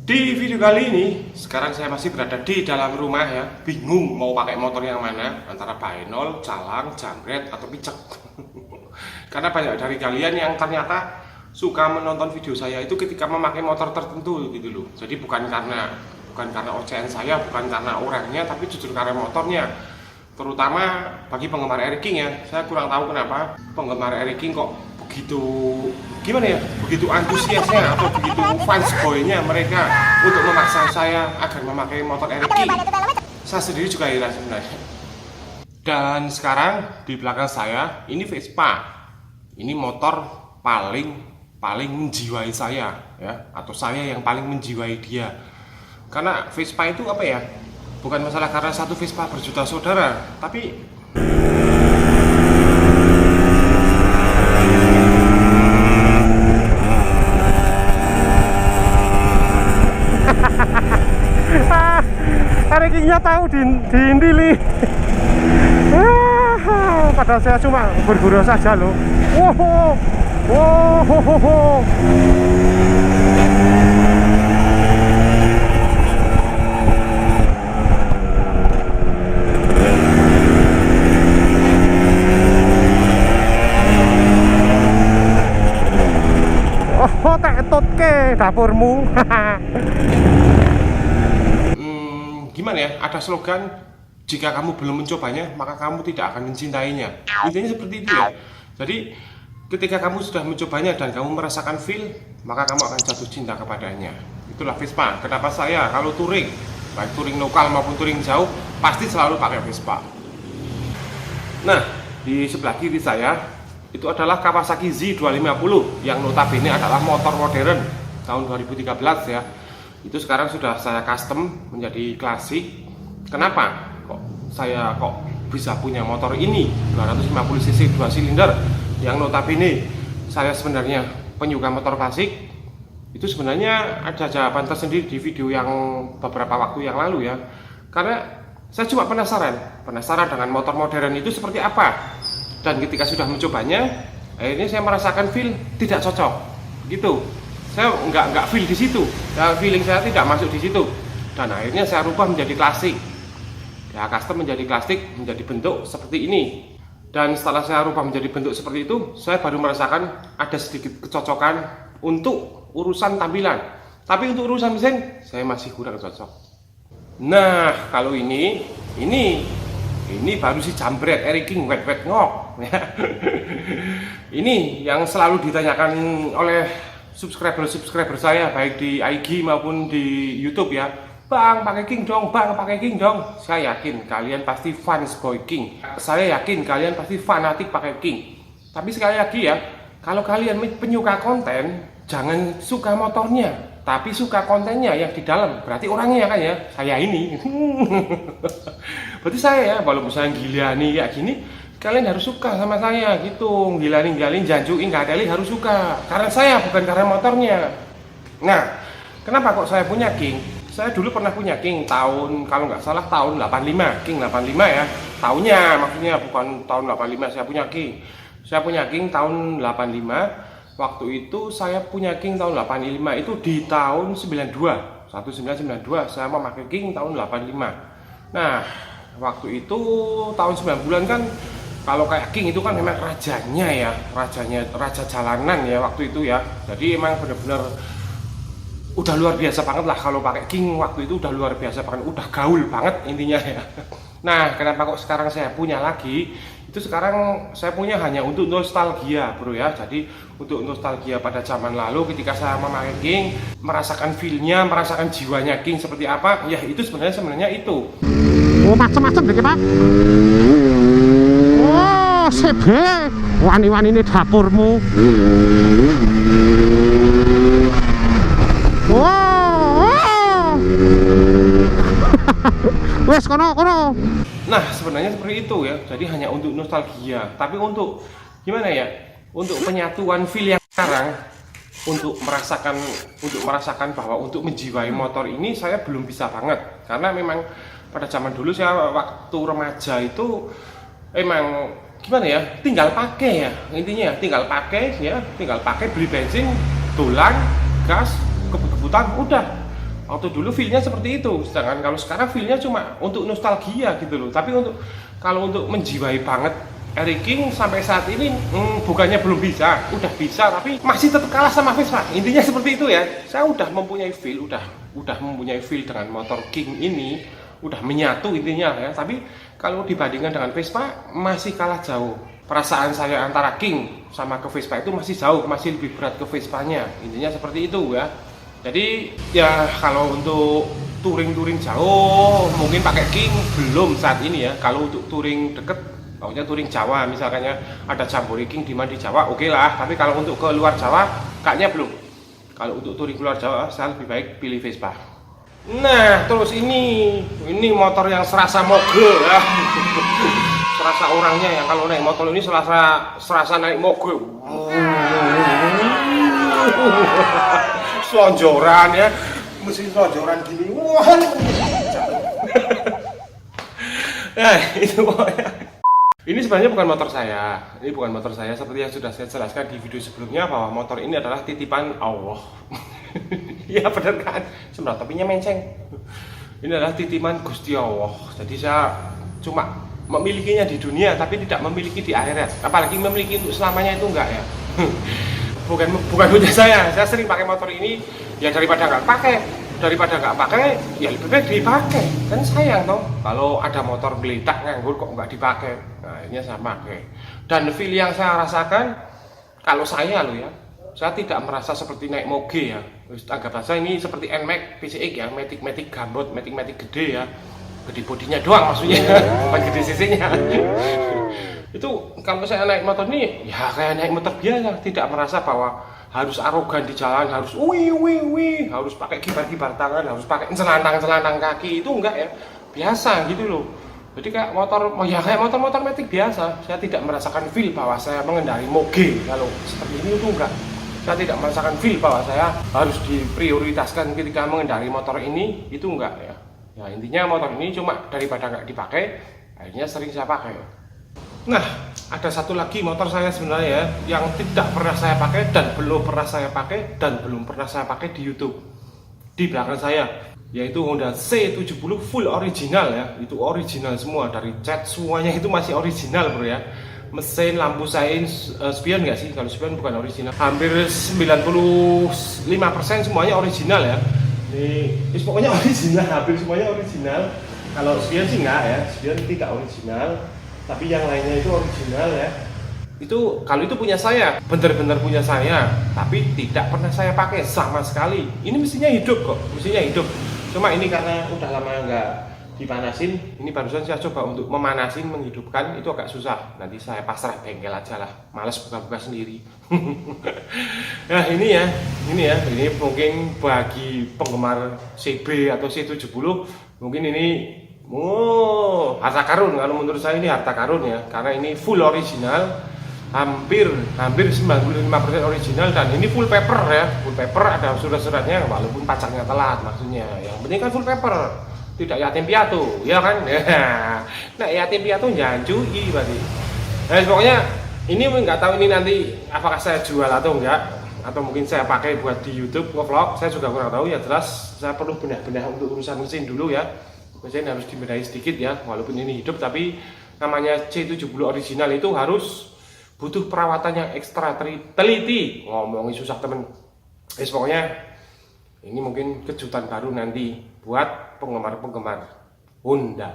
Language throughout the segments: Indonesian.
Di video kali ini, sekarang saya masih berada di dalam rumah ya. Bingung mau pakai motor yang mana, antara Baenol, Calang, Jambret, atau Picek. Karena banyak dari kalian yang ternyata suka menonton video saya itu ketika memakai motor tertentu gitu loh. Jadi bukan karena ocehan saya, bukan karena orangnya, tapi justru karena motornya. Terutama bagi penggemar Eric King ya. Saya kurang tahu kenapa penggemar Eric King kok begitu begitu antusiasnya atau begitu fans boy-nya mereka untuk memaksa saya agar memakai motor Eric King. Saya sendiri juga heran sebenarnya. Dan sekarang di belakang saya ini Vespa. Ini motor paling menjiwai saya ya, atau saya yang paling menjiwai dia. Karena Vespa itu apa ya? Bukan masalah karena satu Vespa berjuta saudara, tapi Eric King-nya tahu diintili. Padahal saya cuma bergurau saja loh. Tektot ke dapurmu. Gimana ya, ada slogan, jika kamu belum mencobanya maka kamu tidak akan mencintainya. Intinya seperti itu ya. Jadi ketika kamu sudah mencobanya dan kamu merasakan feel, maka kamu akan jatuh cinta kepadanya. Itulah Vespa. Kenapa saya kalau touring, baik touring lokal maupun touring jauh, pasti selalu pakai Vespa. Nah, di sebelah kiri saya itu adalah Kawasaki Z250 yang notabene adalah motor modern tahun 2013 ya. Itu sekarang sudah saya custom menjadi klasik. Kenapa saya bisa punya motor ini 250 cc 2 silinder yang notabene saya sebenarnya penyuka motor klasik? Itu sebenarnya ada jawaban tersendiri di video yang beberapa waktu yang lalu ya. Karena saya cuma penasaran dengan motor modern itu seperti apa. Dan ketika sudah mencobanya, akhirnya saya merasakan feel tidak cocok gitu. Saya nggak feel di situ, feeling saya tidak masuk di situ, dan akhirnya saya rubah menjadi klasik. Ya, custom menjadi klasik, menjadi bentuk seperti ini. Dan setelah saya rubah menjadi bentuk seperti itu, saya baru merasakan ada sedikit kecocokan untuk urusan tampilan. Tapi untuk urusan mesin, saya masih kurang cocok. Nah, kalau ini baru si Jambret Eric King wet ngok. Ini yang selalu ditanyakan oleh subscriber saya baik di IG maupun di YouTube ya. Bang, pakai King dong, Bang, pakai King dong. Saya yakin kalian pasti fans boy King. Saya yakin kalian pasti fanatik pakai King. Tapi sekali lagi ya, kalau kalian penyuka konten, jangan suka motornya, tapi suka kontennya yang di dalam. Berarti orangnya kan ya, saya ini. Berarti saya ya, kalau misalnya gila nih kayak gini, kalian harus suka sama saya gitu. Gilani janjuin kadali harus suka. Karena saya, bukan karena motornya. Nah, kenapa kok saya punya King? Saya dulu pernah punya King tahun, kalau nggak salah tahun 85. King 85 ya. Tahunnya maksudnya, bukan tahun 85 saya punya King. Saya punya King tahun 85. Waktu itu saya punya King tahun 85 itu di tahun 92. 1992 saya memakai King tahun 85. Nah, waktu itu tahun 90-an kan, kalau kayak King itu kan memang rajanya ya, raja jalanan ya waktu itu ya. Jadi emang benar-benar udah luar biasa banget lah kalau pakai King waktu itu, udah luar biasa banget, udah gaul banget intinya ya. Nah, kenapa kok sekarang saya punya lagi? Itu sekarang saya punya hanya untuk nostalgia bro ya. Jadi untuk nostalgia pada zaman lalu ketika saya memakai King, merasakan feel-nya, merasakan jiwanya King seperti apa, ya itu sebenarnya itu. Oh, macam-macam deh Pak. Oh, sebe, wani-wani ini dapurmu. Wow. Wes kono. Nah, sebenarnya seperti itu ya. Jadi hanya untuk nostalgia. Tapi untuk gimana ya? Untuk penyatuan feel yang sekarang, untuk merasakan bahwa untuk menjiwai motor ini saya belum bisa banget. Karena memang pada zaman dulu saya waktu remaja itu emang gimana ya, tinggal pakai ya, intinya tinggal pakai beli bensin, dolan, gas, kebut-kebutan, udah. Waktu dulu feel-nya seperti itu, sedangkan kalau sekarang feel-nya cuma untuk nostalgia gitu loh. Tapi kalau untuk menjiwai banget Eric King sampai saat ini bukannya belum bisa, udah bisa, tapi masih tetap kalah sama Vespa. Intinya seperti itu ya. Saya udah mempunyai feel, udah mempunyai feel dengan motor King ini, udah menyatu intinya ya. Tapi kalau dibandingkan dengan Vespa masih kalah jauh. Perasaan saya antara King sama ke Vespa itu masih jauh, masih lebih berat ke Vespanya. Intinya seperti itu ya. Jadi ya kalau untuk touring jauh mungkin pakai King belum saat ini ya. Kalau untuk touring deket, pokoknya touring Jawa misalkannya ada Jambore King di mana di Jawa, oke lah. Tapi kalau untuk ke luar Jawa kayaknya belum. Kalau untuk touring keluar Jawa saya lebih baik pilih Vespa. Nah terus ini motor yang serasa mogul ya. Serasa orangnya yang kalau naik motor ini serasa naik mogul. Selonjoran ya, mesin selonjoran gini. Wah. Nah itu pokoknya. Ini sebenarnya bukan motor saya. Ini bukan motor saya seperti yang sudah saya jelaskan di video sebelumnya bahwa motor ini adalah titipan Allah. Ya benar kan? Sebenarnya topinya menceng. Ini adalah titipan Gusti Allah. Jadi saya cuma memilikinya di dunia tapi tidak memiliki di akhirat. Apalagi memiliki untuk selamanya itu enggak ya. Bukan punya saya sering pakai motor ini ya daripada nggak pakai ya lebih baik dipakai, kan sayang toh kalau ada motor geletak nganggur kok nggak dipakai. Nah ini saya pakai dan feel yang saya rasakan kalau saya saya tidak merasa seperti naik moge ya. Anggap saja ini seperti NMAX PCX ya, Matic gambot, Matic gede ya, gede bodinya doang maksudnya, bukan gede cc-nya. Itu kalau saya naik motor ini ya kayak naik motor biasa, tidak merasa bahwa harus arogan di jalan, harus harus pakai kibar tangan, harus pakai celantang kaki, itu enggak ya, biasa gitu loh. Jadi kayak motor metik biasa. Saya tidak merasakan feel bahwa saya mengendarai moge kalau seperti ini itu enggak. Saya tidak merasakan feel bahwa saya harus diprioritaskan ketika mengendarai motor ini, itu enggak ya. Ya intinya motor ini cuma daripada nggak dipakai, akhirnya sering saya pakai. Nah, ada satu lagi motor saya sebenarnya ya, yang tidak pernah saya pakai dan belum pernah saya pakai di YouTube. Di belakang saya, yaitu Honda C70 full original ya. Itu original semua, dari cat semuanya itu masih original bro ya. Mesin, lampu sein, spion nggak sih? Kalau spion bukan original. Hampir 95% semuanya original ya. Ini pokoknya original, hampir semuanya original. Kalau spion sih enggak ya, spion tidak original. Tapi yang lainnya itu original ya. Itu kalau itu punya saya, benar-benar punya saya, tapi tidak pernah saya pakai sama sekali. Ini mesinnya hidup kok, mesinnya hidup. Cuma ini karena udah lama nggak dipanasin, ini barusan saya coba untuk memanasin, menghidupkan, itu agak susah. Nanti saya pasrah bengkel aja lah, males buka-buka sendiri. Nah ini mungkin bagi penggemar CB atau C70, mungkin ini harta karun. Kalau menurut saya ini harta karun ya, karena ini full original, hampir 95% original, dan ini full paper ya, full paper, ada surat-suratnya walaupun pajaknya telat maksudnya. Yang penting kan full paper, tidak yatim piatu, ya kan? Nah yatim piatu jangan cuy berarti. Nah pokoknya ini nggak tahu ini nanti apakah saya jual atau enggak, atau mungkin saya pakai buat di YouTube nge-vlog, saya juga kurang tahu ya. Jelas saya perlu benar-benar untuk urusan mesin dulu ya. Mesin harus dibenahi sedikit ya, walaupun ini hidup, tapi namanya C70 original itu harus butuh perawatan yang ekstra teliti. Ngomongin susah temen. Pokoknya ini mungkin kejutan baru nanti buat penggemar-penggemar Honda.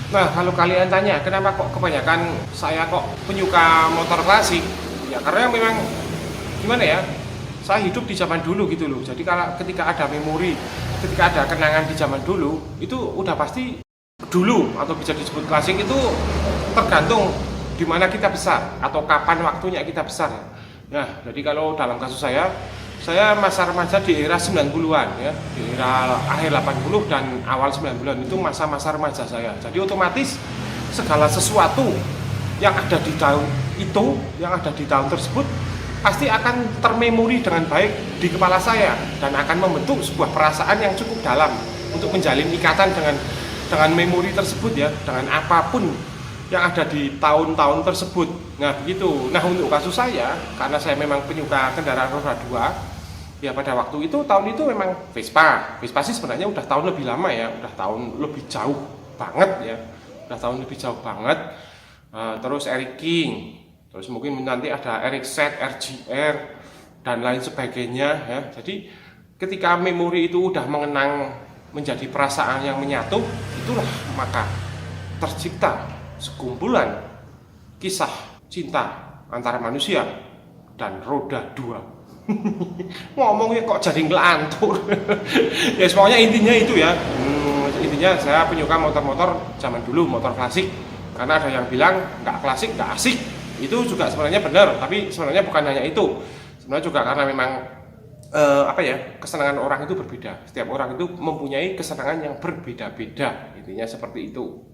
Nah kalau kalian tanya kenapa kok kebanyakan saya kok penyuka motor klasik, ya karena memang gimana ya, saya hidup di zaman dulu gitu loh. Jadi kalau ketika ada memori, ketika ada kenangan di zaman dulu, itu udah pasti dulu atau bisa disebut klasik itu tergantung di mana kita besar atau kapan waktunya kita besar. Nah, jadi kalau dalam kasus saya masa remaja di era 90-an ya, di era akhir 80 dan awal 90-an itu masa-masa remaja saya. Jadi otomatis segala sesuatu yang ada di tahun itu, yang ada di tahun tersebut pasti akan termemori dengan baik di kepala saya dan akan membentuk sebuah perasaan yang cukup dalam untuk menjalin ikatan dengan memori tersebut ya, dengan apapun yang ada di tahun-tahun tersebut. Nah begitu. Nah untuk kasus saya, karena saya memang penyuka kendaraan roda 2, Ya pada waktu itu, tahun itu memang Vespa sih sebenarnya udah tahun lebih lama ya, udah tahun lebih jauh banget ya, udah tahun lebih jauh banget. Terus Eric King, terus mungkin nanti ada Eric Z, RGR dan lain sebagainya ya. Jadi ketika memori itu udah mengenang menjadi perasaan yang menyatu, itulah maka tercipta sekumpulan kisah cinta antara manusia dan roda dua. Ngomongnya kok jadi ngelantur. Ya semuanya intinya itu ya. Intinya saya penyuka motor-motor zaman dulu, motor klasik. Karena ada yang bilang nggak klasik nggak asik. Itu juga sebenarnya benar, tapi sebenarnya bukan hanya itu. Sebenarnya juga karena memang kesenangan orang itu berbeda. Setiap orang itu mempunyai kesenangan yang berbeda-beda. Intinya seperti itu.